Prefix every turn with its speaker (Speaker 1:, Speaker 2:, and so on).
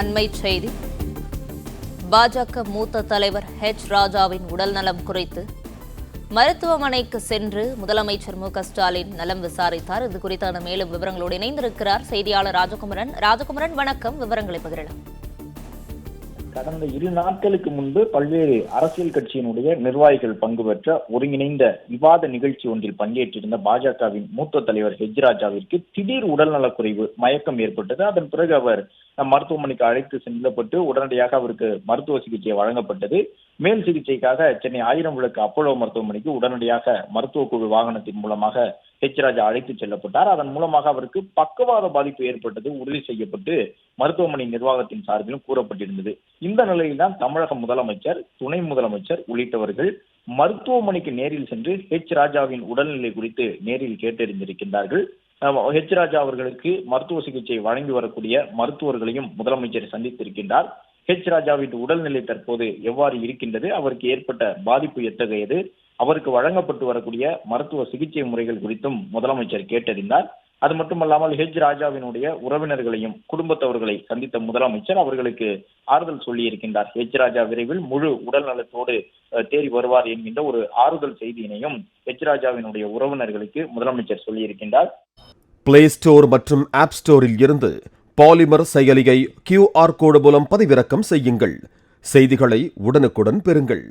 Speaker 1: அண்மைச் செய்தி. பாஜக மூத்த தலைவர் ராஜாவின் உடல்நலம் குறித்து மருத்துவமனைக்கு சென்று முதலமைச்சர் மு.க.ஸ்டாலின் நலம் விசாரித்தார். இது குறித்தான மேலும் விவரங்களோடு இணைந்திருக்கிறார் செய்தியாளர் ராஜகுமரன். ராஜகுமரன், வணக்கம். விவரங்களை பகிரலாம்.
Speaker 2: கடந்த 2 நாட்களுக்கு முன்பு பல்வேறு அரசியல் கட்சியினுடைய நிர்வாகிகள் பங்கு பெற்ற ஒருங்கிணைந்த விவாத நிகழ்ச்சி ஒன்றில் பங்கேற்றிருந்த பாஜகவின் மூத்த தலைவர் ராஜாவிற்கு திடீர் உடல்நலக்குறைவு, மயக்கம் ஏற்பட்டது. அதன் பிறகு அவர் மருத்துவமனைக்கு அழைத்து செல்லப்பட்டு உடனடியாக அவருக்கு மருத்துவ சிகிச்சை வழங்கப்பட்டது. மேல் சிகிச்சைக்காக சென்னை 1000 விளக்கு அப்போலோ மருத்துவமனைக்கு உடனடியாக மருத்துவ குழு வாகனத்தின் மூலமாக ராஜா அழைத்து செல்லப்பட்டார். அதன் மூலமாக அவருக்கு பக்கவாத பாதிப்பு ஏற்பட்டது உறுதி செய்யப்பட்டு மருத்துவமனை நிர்வாகத்தின் சார்பிலும் கூறப்பட்டிருந்தது. இந்த நிலையில்தான் தமிழக முதலமைச்சர், துணை முதலமைச்சர் உள்ளிட்டவர்கள் மருத்துவமனைக்கு நேரில் சென்று ராஜாவின் உடல்நிலை குறித்து நேரில் கேட்டறிந்திருக்கின்றார்கள். ராஜா அவர்களுக்கு மருத்துவ சிகிச்சை வழங்கி வரக்கூடிய மருத்துவர்களையும் முதலமைச்சர் சந்தித்திருக்கின்றார். ராஜாவின் உடல்நிலை தற்போது எவ்வாறு இருக்கின்றது, அவருக்கு ஏற்பட்ட பாதிப்பு எத்தகையது, அவருக்கு வழங்கப்பட்டு வரக்கூடிய மருத்துவ சிகிச்சை முறைகள் குறித்தும் முதலமைச்சர் கேட்டறிந்தார். அது மட்டுமல்லாமல் ராஜாவினுடைய உறவினர்களையும் குடும்பத்தவர்களை சந்தித்த முதலமைச்சர் அவர்களுக்கு ஆறுதல் சொல்லி இருக்கின்றார். ராஜா விரைவில் முழு உடல் நலத்தோடு தேறி வருவார் என்கின்ற ஒரு ஆறுதல் செய்தியினையும் ராஜாவினுடைய உறவினர்களுக்கு முதலமைச்சர் சொல்லியிருக்கின்றார்.
Speaker 3: பிளே ஸ்டோர் மற்றும் ஆப் ஸ்டோரில் இருந்து பாலிமர் செயலியை QR கோடு மூலம் பதிவிறக்கம் செய்யுங்கள். செய்திகளை உடனுக்குடன் பெறுங்கள்.